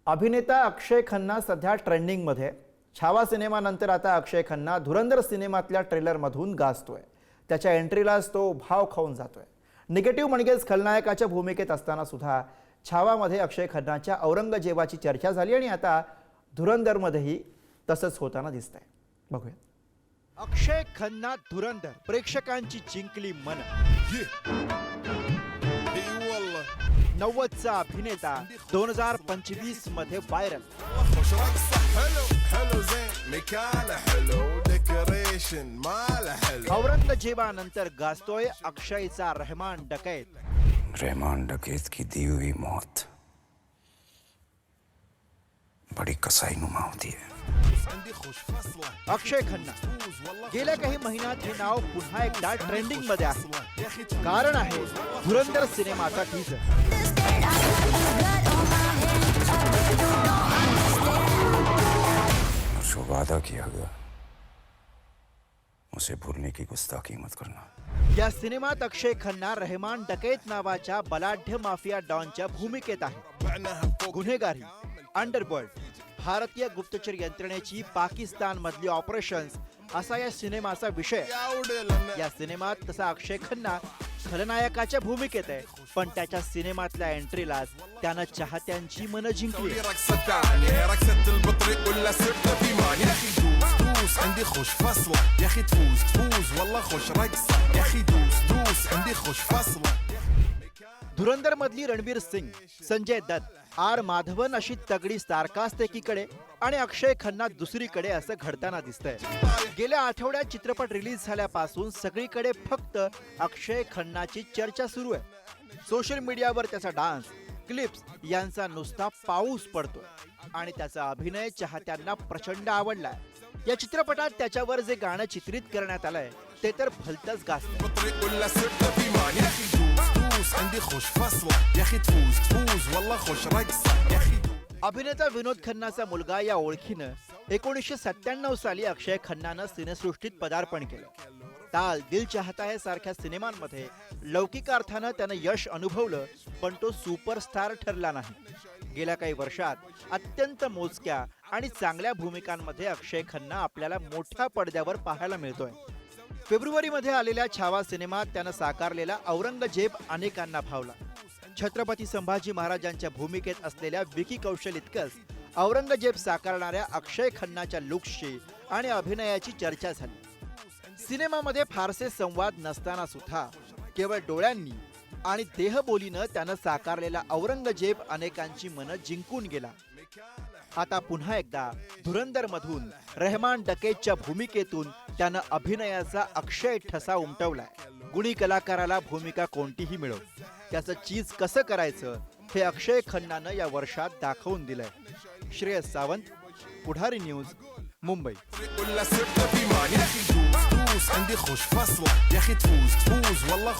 अभिनेता अक्षय खन्ना सध्या ट्रेंडिंगमध्ये. छावा सिनेमानंतर आता अक्षय खन्ना धुरंधर सिनेमातल्या ट्रेलरमधून गाजतोय. त्याच्या एंट्रीलाच तो भाव खाऊन जातोय. निगेटिव्ह म्हणजेच खलनायकाच्या भूमिकेत असताना सुद्धा छावामध्ये अक्षय खन्नाच्या औरंगजेबाची चर्चा झाली आणि आता धुरंधरमध्येही तसंच होताना दिसतंय. बघूया. अक्षय खन्ना धुरंधर प्रेक्षकांची जिंकली मन. 90चा अभिनेता 2025 मध्ये व्हायरल. औरंगजेबानंतर गाजतोय अक्षयचा रहमान डकैत. रहमान डकैत की दी हुई मौत बड़ी कसाईनुमा होती है. अक्षय खन्ना गेल्या काही महिन्यात हे नाव पुन्हा एकदा ट्रेंडिंग मध्ये आहे. कारण आहे धुरंधर सिनेमाचा टीजर. जो वादा किया गया उसे भूलने की गुस्ताखी मत करना. या सिनेमात अक्षय खन्ना रहमान डकैत नावाच्या बलाढ्य माफिया डॉनच्या भूमिकेत आहे. गुन्हेगारी, अंडरवर्ल्ड, भारतीय गुप्तचर यंत्रणेची पाकिस्तान मधली ऑपरेशन्स असा या सिनेमाचा विषय. या सिनेमात तसा अक्षय खन्ना खलनायकाच्या भूमिकेत आहे, पण त्याच्या सिनेमातल्या एंट्रीलाच त्यानं चाहत्यांची मन जिंकली. धुरंधर मधली रणवीर सिंग, संजय दत्त, आर माधवन अशी तगडी स्टारकास्ट एकीकडे आणि अक्षय खन्ना दुसरीकडे असं घडताना दिसतंय. गेल्या आठवड्यात चित्रपट रिलीज झाल्यापासून सगळीकडे फक्त अक्षय खन्नाची चर्चा सुरू आहे. सोशल मीडियावर त्याचा डान्स, क्लिप्स यांचा नुसता पाऊस पडतोय आणि त्याचा अभिनय चाहत्यांना प्रचंड आवडलाय. या चित्रपटात त्याच्यावर जे गाणं चित्रित करण्यात आलंय ते तर भलतंच गाजतंय. अभिनेता विनोद खन्नाचा मुलगा या ओळखीनं 1997 साली अक्षय खन्नानं सिनेसृष्टीत पदार्पण केलं. ताल, दिल चाहता है सारख्या सिनेमांमध्ये लौकिक अर्थानं त्यानं यश अनुभवलं, पण तो सुपरस्टार ठरला नाही. गेल्या काही वर्षात अत्यंत मोजक्या आणि चांगल्या भूमिकांमध्ये अक्षय खन्ना आपल्याला मोठ्या पडद्यावर पाहायला मिळतोय. फेब्रुवारीमध्ये आलेल्या छावा सिनेमात त्यानं साकारलेला औरंगजेब अनेकांना भावला. छत्रपती संभाजी महाराजांच्या भूमिकेत असलेल्या विकी कौशल इतकंच औरंगजेब साकारणाऱ्या अक्षय खन्नाच्या लुक्सची आणि अभिनयाची चर्चा झाली. सिनेमामध्ये फारसे संवाद नसताना सुद्धा केवळ डोळ्यांनी आणि देहबोलीनं त्यानं साकारलेला औरंगजेब अनेकांची मनं जिंकून गेला. आता पुन्हा एकदा धुरंधर मधून रहमान डकैतच्या भूमिकेतून त्यानं अभिनयाचा अक्षय ठसा उमटवलाय. गुणी कलाकाराला भूमिका कोणतीही मिळो, त्याचं चीज कसं करायचं हे अक्षय खन्नानं या वर्षात दाखवून दिलंय. श्रेयस सावंत, पुढारी न्यूज, मुंबई. عندي خوش فصلة يا اخي تفوز والله